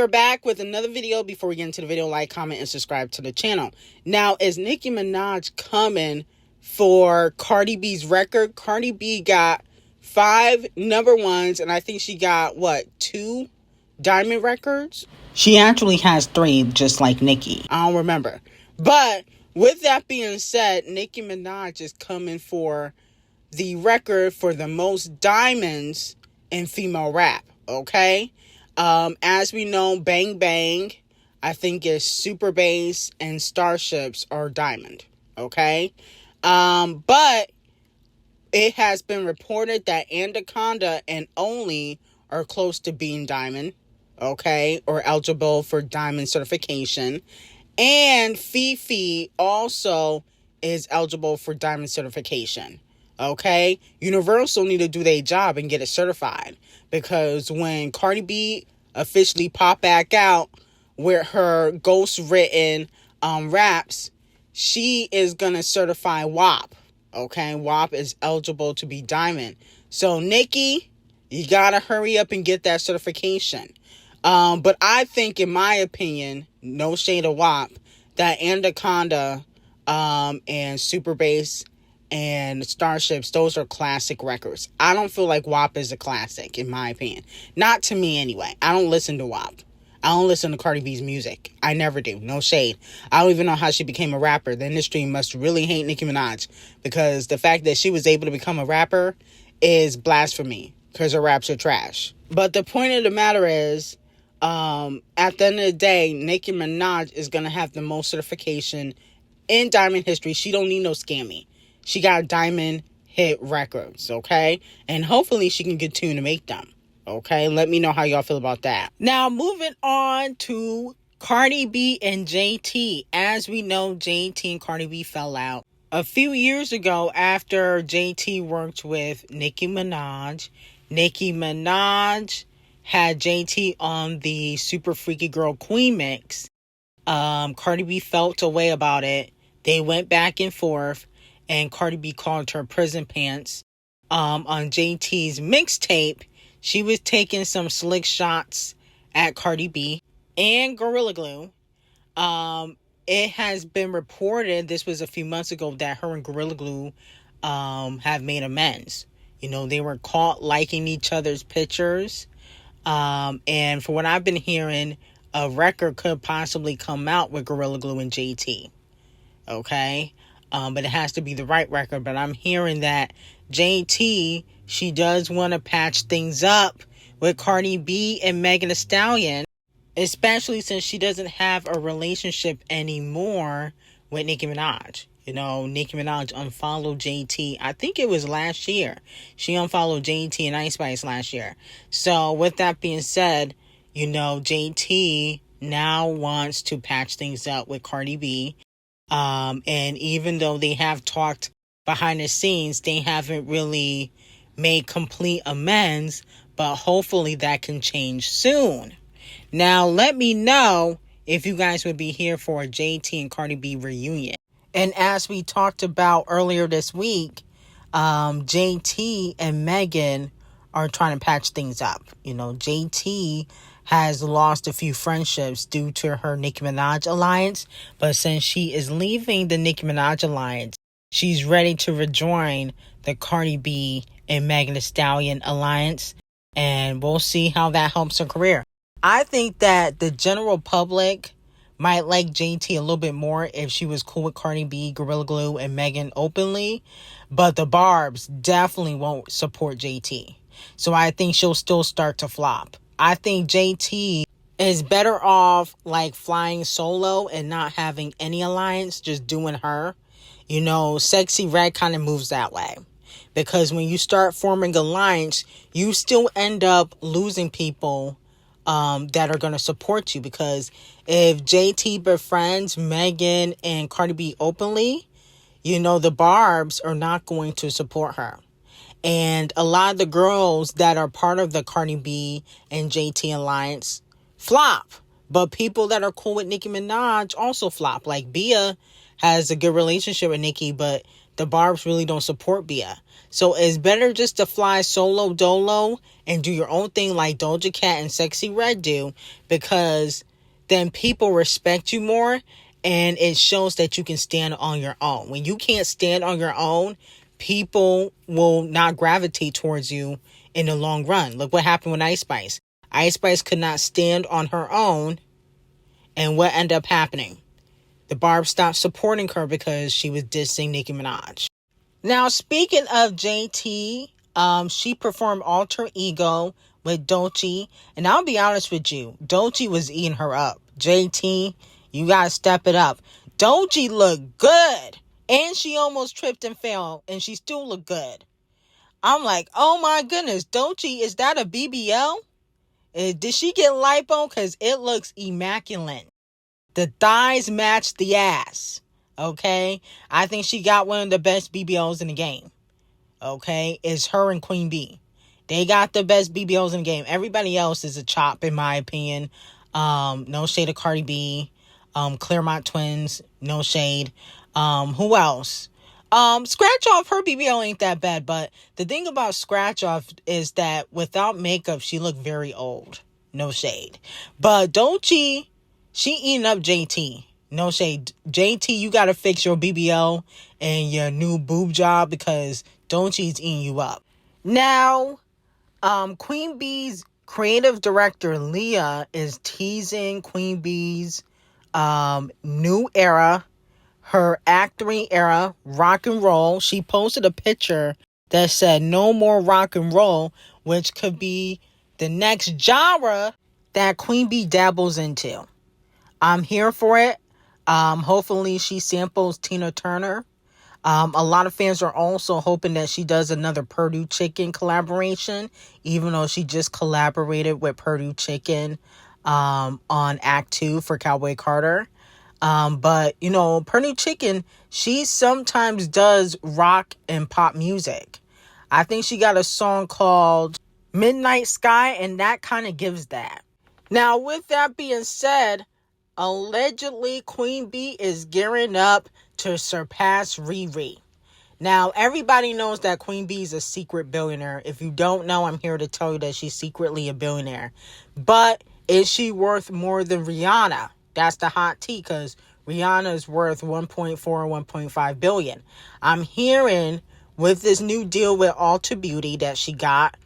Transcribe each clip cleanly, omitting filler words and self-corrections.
are back with another video. Before we get into the video, like, comment, and subscribe to the channel. Now, is Nicki Minaj coming for Cardi B's record? Cardi B got 5 number ones, and I think she got, 2 diamond records? She actually has 3, just like Nicki. I don't remember. But with that being said, Nicki Minaj is coming for the record for the most diamonds in female rap, okay? As we know, Bang Bang, I think is Super Bass, and Starships are diamond, okay? But it has been reported that Anaconda and Only are close to being diamond, okay? Or eligible for diamond certification. And Fifi also is eligible for diamond certification. Okay, Universal need to do their job and get it certified, because when Cardi B officially pop back out with her ghost-written raps, she is gonna certify WAP. Okay, WAP is eligible to be diamond. So Nicki, you gotta hurry up and get that certification. But I think, in my opinion, no shade of WAP, that Anaconda and Super Bass and Starships, those are classic records. I don't feel like WAP is a classic, in my opinion. Not to me, anyway. I don't listen to WAP. I don't listen to Cardi B's music. I never do. No shade. I don't even know how she became a rapper. The industry must really hate Nicki Minaj, because the fact that she was able to become a rapper is blasphemy, because her raps are trash. But the point of the matter is, at the end of the day, Nicki Minaj is going to have the most certification in diamond history. She don't need no scammy. She got diamond hit records, okay? And hopefully she can continue to make them, okay? Let me know how y'all feel about that. Now, moving on to Cardi B and JT. As we know, JT and Cardi B fell out a few years ago after JT worked with Nicki Minaj. Nicki Minaj had JT on the Super Freaky Girl Queen mix. Cardi B felt a way about it. They went back and forth, and Cardi B called her prison pants. On JT's mixtape, she was taking some slick shots at Cardi B and Gorilla Glue. It has been reported, this was a few months ago, that her and Gorilla Glue have made amends. You know, they were caught liking each other's pictures. And for what I've been hearing, a record could possibly come out with Gorilla Glue and JT. Okay? But it has to be the right record. But I'm hearing that JT, she does want to patch things up with Cardi B and Megan Thee Stallion, especially since she doesn't have a relationship anymore with Nicki Minaj. You know, Nicki Minaj unfollowed JT. I think it was last year. She unfollowed JT and Ice Spice last year. So with that being said, you know, JT now wants to patch things up with Cardi B. And even though they have talked behind the scenes, they haven't really made complete amends, but hopefully that can change soon. Now, let me know if you guys would be here for a JT and Cardi B reunion. And as we talked about earlier this week, JT and Megan are trying to patch things up. You know, JT has lost a few friendships due to her Nicki Minaj alliance. But since she is leaving the Nicki Minaj alliance, she's ready to rejoin the Cardi B and Megan Thee Stallion alliance. And we'll see how that helps her career. I think that the general public might like JT a little bit more if she was cool with Cardi B, Gorilla Glue, and Megan openly. But the Barbs definitely won't support JT. So I think she'll still start to flop. I think JT is better off like flying solo and not having any alliance, just doing her. You know, Sexy Red kind of moves that way. Because when you start forming alliance, you still end up losing people that are going to support you. Because if JT befriends Megan and Cardi B openly, you know, the Barbs are not going to support her. And a lot of the girls that are part of the Cardi B and JT alliance flop. But people that are cool with Nicki Minaj also flop. Like Bia has a good relationship with Nicki, but the Barbs really don't support Bia. So it's better just to fly solo dolo and do your own thing like Doja Cat and Sexy Red do, because then people respect you more and it shows that you can stand on your own. When you can't stand on your own, people will not gravitate towards you in the long run. Look what happened with Ice Spice. Ice Spice could not stand on her own, and what ended up happening? The Barbs stopped supporting her because she was dissing Nicki Minaj. Now, speaking of JT, she performed Alter Ego with Doechii, and I'll be honest with you, Doechii was eating her up. JT, you gotta step it up. Doechii looked good, and she almost tripped and fell, and she still looked good. I'm like, oh my goodness, Doechii, is that a BBL? Did she get lipo? Because it looks immaculate. The thighs match the ass. Okay? I think she got one of the best BBLs in the game. Okay? It's her and Queen B. They got the best BBLs in the game. Everybody else is a chop, in my opinion. No shade of Cardi B. Claremont Twins. No shade. Who else? Scratch Off, her BBL ain't that bad, but the thing about Scratch Off is that without makeup, she looked very old. No shade. But Doechii, she eating up JT. No shade. JT, you gotta fix your BBL and your new boob job because Doechii's eating you up. Now, Queen Bee's creative director, Leah, is teasing Queen Bee's new era, her Act 3 era, rock and roll. She posted a picture that said no more rock and roll, which could be the next genre that Queen Bee dabbles into. I'm here for it. Hopefully she samples Tina Turner. A lot of fans are also hoping that she does another Purdue Chicken collaboration, even though she just collaborated with Purdue Chicken on Act 2 for Cowboy Carter. But, you know, Purdue Chicken, she sometimes does rock and pop music. I think she got a song called Midnight Sky, and that kind of gives that. Now, with that being said, allegedly Queen Bee is gearing up to surpass Riri. Now, everybody knows that Queen Bee is a secret billionaire. If you don't know, I'm here to tell you that she's secretly a billionaire. But is she worth more than Rihanna? That's the hot tea, because Rihanna is worth 1.4 or 1.5 billion. I'm hearing with this new deal with Ulta Beauty that she got,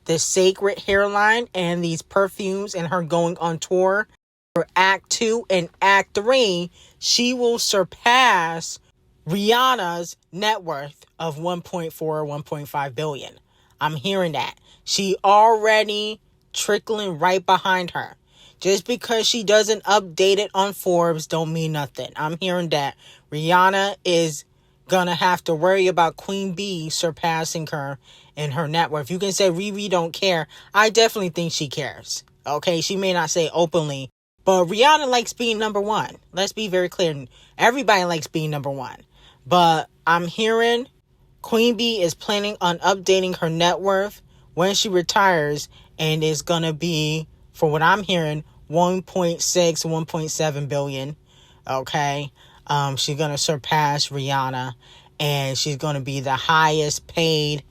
the sacred hairline and these perfumes, and her going on tour for Act 2 and Act 3, she will surpass Rihanna's net worth of 1.4 or 1.5 billion. I'm hearing that. She already trickling right behind her. Just because she doesn't update it on Forbes don't mean nothing. I'm hearing that Rihanna is gonna have to worry about Queen Bee surpassing her in her net worth. You can say Riri don't care. I definitely think she cares. Okay, she may not say openly, but Rihanna likes being number one. Let's be very clear. Everybody likes being number one. But I'm hearing Queen Bee is planning on updating her net worth when she retires, and it's gonna be, for what I'm hearing, 1.6, 1.7 billion. Okay. She's going to surpass Rihanna, and she's going to be the highest paid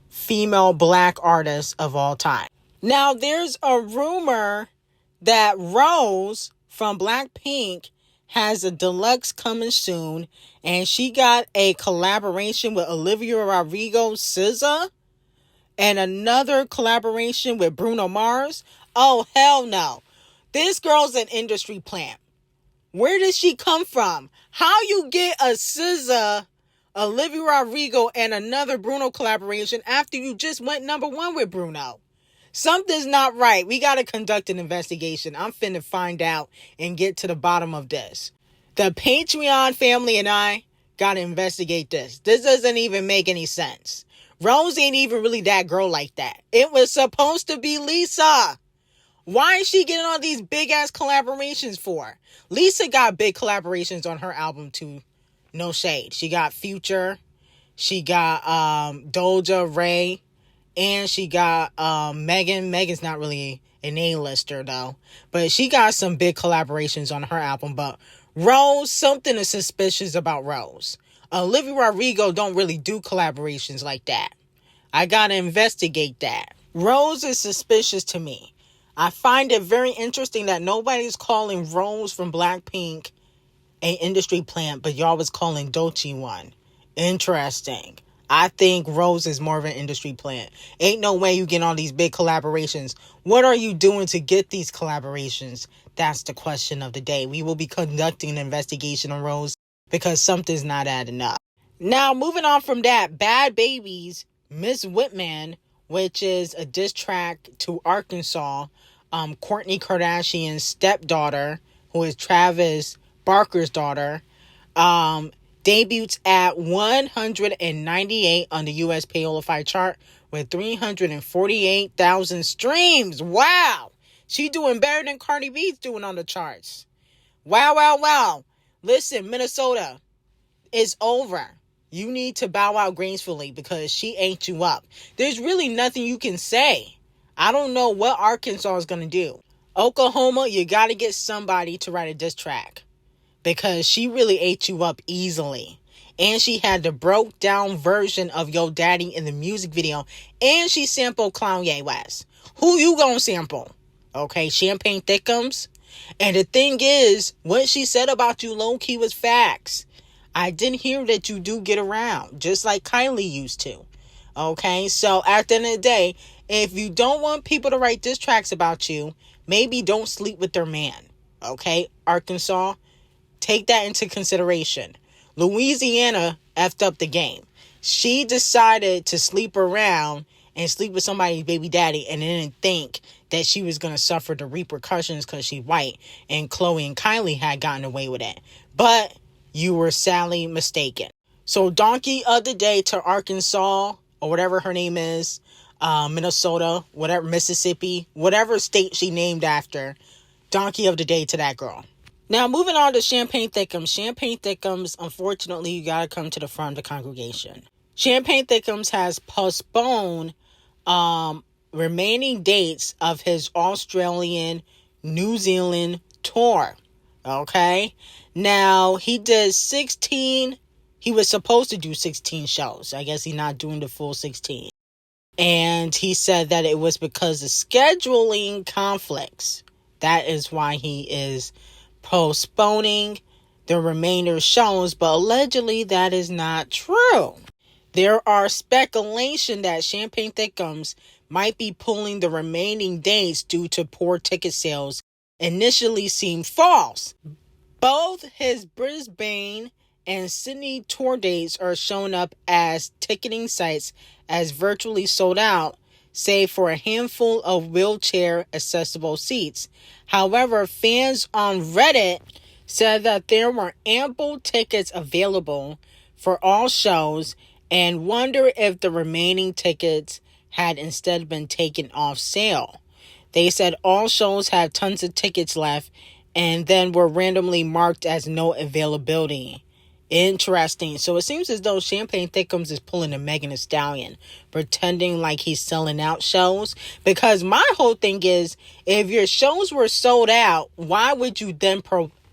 female black artist of all time. Now, there's a rumor that Rose from Blackpink has a deluxe coming soon, and she got a collaboration with Olivia Rodrigo, SZA, and another collaboration with Bruno Mars. Oh, hell no. This girl's an industry plant. Where did she come from? How you get a SZA, Olivia Rodrigo, and another Bruno collaboration after you just went number one with Bruno? Something's not right. We got to conduct an investigation. I'm finna find out and get to the bottom of this. The Patreon family and I got to investigate this. This doesn't even make any sense. Rose ain't even really that girl like that. It was supposed to be Lisa. Why is she getting all these big ass collaborations for? Lisa got big collaborations on her album too. No shade. She got Future. She got Doja, Ray. And she got Megan. Megan's not really an A-lister though. But she got some big collaborations on her album. But Rose, something is suspicious about Rose. Olivia Rodrigo don't really do collaborations like that. I gotta investigate that. Rose is suspicious to me. I find it very interesting that nobody's calling Rose from Blackpink an industry plant, but y'all was calling Dolce one. Interesting. I think Rose is more of an industry plant. Ain't no way you get all these big collaborations. What are you doing to get these collaborations? That's the question of the day. We will be conducting an investigation on Rose because something's not adding up. Now, moving on from that, Bhad Bhabie's Miss Whitman, which is a diss track to Arkansas, Kourtney Kardashian's stepdaughter, who is Travis Barker's daughter, debuts at 198 on the U.S. Payola chart with 348,000 streams. Wow! She doing better than Cardi B's doing on the charts. Wow, wow, wow. Listen, Minnesota, it's over. You need to bow out gracefully because she ate you up. There's really nothing you can say. I don't know what Arkansas is going to do. Oklahoma, you got to get somebody to write a diss track because she really ate you up easily. And she had the broke down version of Yo Daddy in the music video. And she sampled Kanye West. Who you gonna sample? Okay, Champagne Thickums. And the thing is, what she said about you low-key was facts. I didn't hear that you do get around, just like Kylie used to. Okay, so at the end of the day, if you don't want people to write diss tracks about you, maybe don't sleep with their man. Okay, Arkansas, take that into consideration. Louisiana effed up the game. She decided to sleep around and sleep with somebody's baby daddy and didn't think that she was going to suffer the repercussions because she's white, and Chloe and Kylie had gotten away with it. But you were sadly mistaken. So donkey of the day to Arkansas, or whatever her name is, Minnesota, whatever, Mississippi, whatever state she named after, donkey of the day to that girl. Now, moving on to Champagne Thickums. Champagne Thickums, unfortunately, you got to come to the front of the congregation. Champagne Thickums has postponed remaining dates of his Australian, New Zealand tour. Okay? Now, he was supposed to do 16 shows. I guess he's not doing the full 16. And he said that it was because of scheduling conflicts. That is why he is postponing the remainder shows, but allegedly that is not true. There are speculation that Champagne Thickums might be pulling the remaining dates due to poor ticket sales initially seemed false. Both his Brisbane and Sydney tour dates are shown up as ticketing sites as virtually sold out, save for a handful of wheelchair accessible seats. However, fans on Reddit said that there were ample tickets available for all shows and wonder if the remaining tickets had instead been taken off sale. They said all shows had tons of tickets left and then were randomly marked as no availability. Interesting. So it seems as though Champagne Thickums is pulling a Megan Thee Stallion, pretending like he's selling out shows. Because my whole thing is, if your shows were sold out, why would you then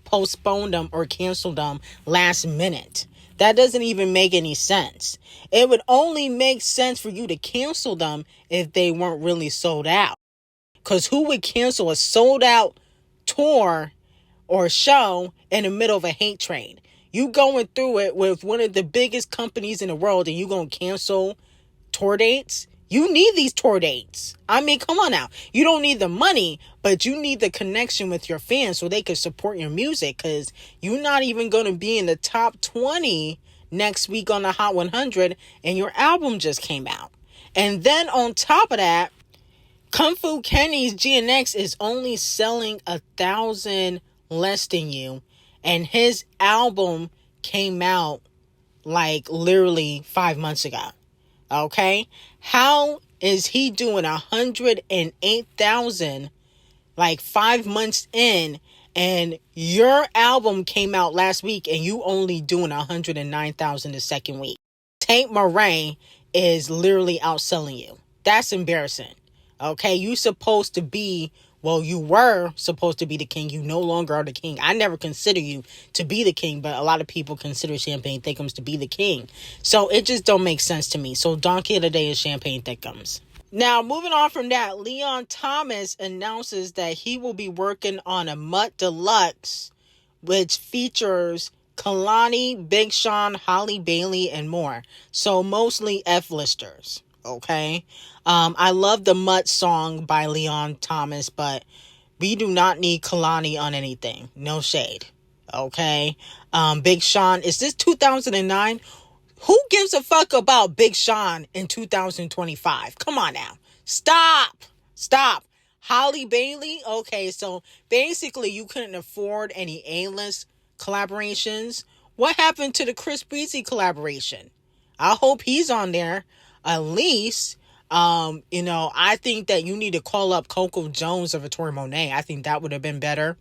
postpone them or cancel them last minute? That doesn't even make any sense. It would only make sense for you to cancel them if they weren't really sold out. Because who would cancel a sold out tour or show in the middle of a hate train? You going through it with one of the biggest companies in the world and you going to cancel tour dates? You need these tour dates. I mean, come on now. You don't need the money, but you need the connection with your fans so they can support your music, because you're not even going to be in the top 20 next week on the Hot 100 and your album just came out. And then on top of that, Kung Fu Kenny's GNX is only selling 1,000 less than you. And his album came out like literally 5 months ago. Okay? How is he doing 108,000 like 5 months in, and your album came out last week and you only doing 109,000 the second week? Tate Murray is literally outselling you. That's embarrassing. Okay? You supposed to be Well, you were supposed to be the king. You no longer are the king. I never consider you to be the king, but a lot of people consider Champagne Thickums to be the king. So it just don't make sense to me. So Donkey of the Day is Champagne Thickums. Now, moving on from that, Leon Thomas announces that he will be working on a Mutt Deluxe, which features Kehlani, Big Sean, Halle Bailey, and more. So mostly F-listers. Okay. I love the Mutt song by Leon Thomas, but we do not need Kehlani on anything. No shade. Okay. Big Sean, is this 2009? Who gives a fuck about Big Sean in 2025? Come on now. Stop. Halle Bailey? Okay, so basically you couldn't afford any A-list collaborations. What happened to the Chris Breezy collaboration? I hope he's on there. At least, I think that you need to call up Coco Jones or Victoria Monet. I think that would have been better.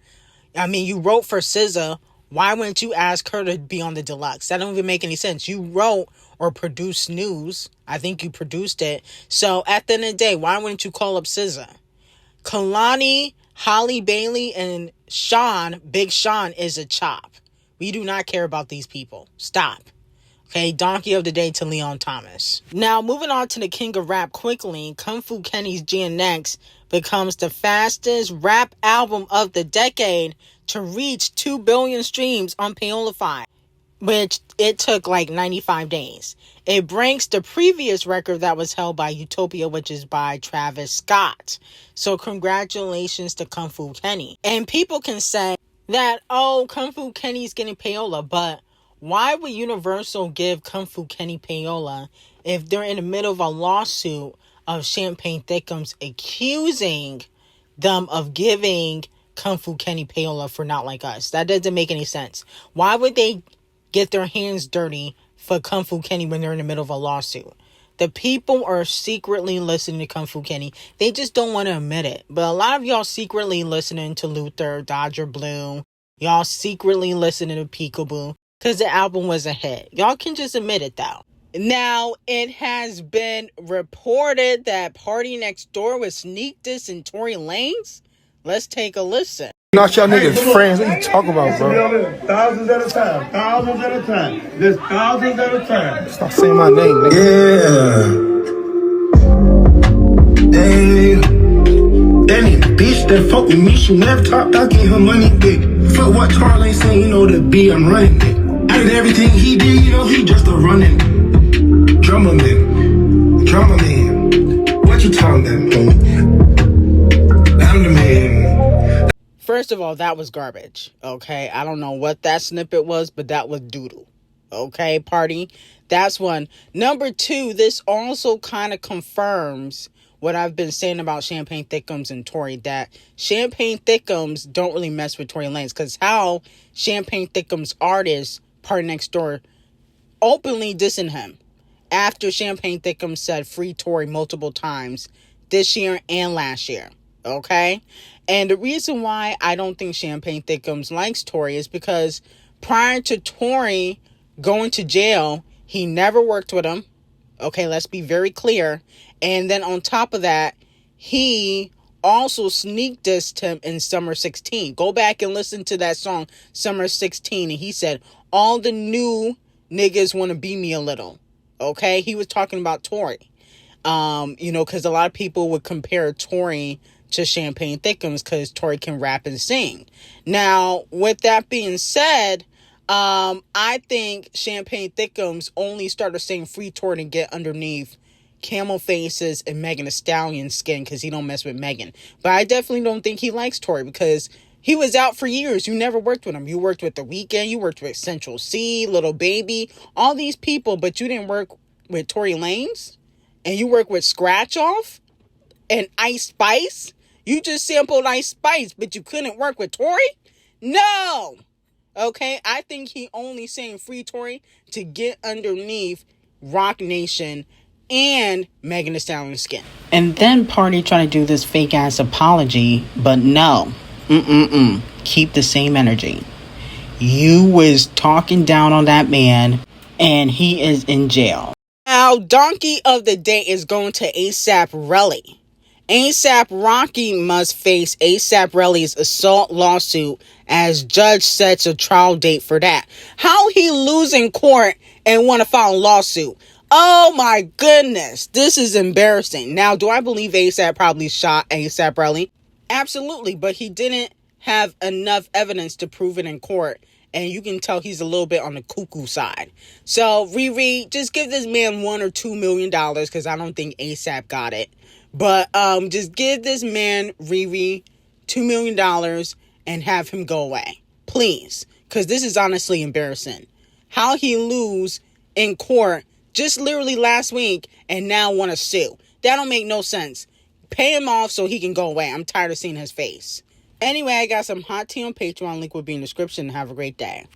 I mean, you wrote for SZA. Why wouldn't you ask her to be on the deluxe? That don't even make any sense. You wrote or produced News. I think you produced it. So at the end of the day, why wouldn't you call up SZA? Kehlani, Halle Bailey, and Sean, Big Sean, is a chop. We do not care about these people. Stop. Okay, Donkey of the Day to Leon Thomas. Now, moving on to the king of rap quickly, Kung Fu Kenny's GNX becomes the fastest rap album of the decade to reach 2 billion streams on Paolify, which it took like 95 days. It breaks the previous record that was held by Utopia, which is by Travis Scott. So congratulations to Kung Fu Kenny. And people can say that, oh, Kung Fu Kenny's getting payola, but why would Universal give Kung Fu Kenny payola if they're in the middle of a lawsuit of Champagne Thickums accusing them of giving Kung Fu Kenny payola for Not Like Us? That doesn't make any sense. Why would they get their hands dirty for Kung Fu Kenny when they're in the middle of a lawsuit? The people are secretly listening to Kung Fu Kenny. They just don't want to admit it. But a lot of y'all secretly listening to Luther, Dodger Blue. Y'all secretly listening to Peekaboo. Because the album was a hit. Y'all can just admit it, though. Now, it has been reported that Partynextdoor was sneak diss and Tory Lanez. Let's take a listen. Not y'all niggas friends. What you talking about, bro? Thousands at a time. Thousands at a time. Just thousands at a time. Stop saying my name, nigga. Yeah. Hey. That nigga bitch that fuck with me, she never talked, I gave her money big. Fuck what Charlie ain't saying, you know the B, I'm running it. I did everything he did, you know he just a running. Drummer man. What you talking about? I'm the man. First of all, that was garbage. Okay, I don't know what that snippet was, but that was doodle. Okay, Party. That's one. Number two, this also kind of confirms what I've been saying about Champagne Thickums and Tory, that Champagne Thickums don't really mess with Tory Lanez, because how Champagne Thickums artists, Partynextdoor, openly dissing him after Champagne Thickums said free Tory multiple times this year and last year. Okay? And the reason why I don't think Champagne Thickums likes Tory is because prior to Tory going to jail, he never worked with him. Okay, let's be very clear. And then on top of that, he also sneak dissed him in Summer 16. Go back and listen to that song, Summer 16. And he said, all the new niggas want to be me a little. Okay, he was talking about Tory. Because a lot of people would compare Tory to Champagne Thickums because Tory can rap and sing. Now, with that being said, I think Champagne Thickums only started saying free Tory to get underneath Camel Faces and Megan Thee Stallion skin because he don't mess with Megan. But I definitely don't think he likes Tory because he was out for years. You never worked with him. You worked with The Weeknd. You worked with Central C, Little Baby, all these people, but you didn't work with Tory Lanez. And you work with Scratch Off and Ice Spice. You just sampled Ice Spice, but you couldn't work with Tory? No! Okay, I think he only saying free Tory to get underneath Rock Nation and Megan Thee Stallion skin. And then Party trying to do this fake ass apology, but no. Keep the same energy. You was talking down on that man, and he is in jail. Now, Donkey of the Day is going to ASAP Rocky. A$AP Rocky must face A$AP Really's assault lawsuit as judge sets a trial date for that. How he lose in court and want to file a lawsuit? Oh my goodness, this is embarrassing. Now, do I believe A$AP probably shot A$AP Rocky? Absolutely, but he didn't have enough evidence to prove it in court. And you can tell he's a little bit on the cuckoo side. So, Riri, just give this man $1 or $2 million, because I don't think A$AP got it. But just give this man, Riri, $2 million and have him go away. Please. Because this is honestly embarrassing. How he lose in court just literally last week and now want to sue. That don't make no sense. Pay him off so he can go away. I'm tired of seeing his face. Anyway, I got some hot tea on Patreon. Link will be in the description. Have a great day.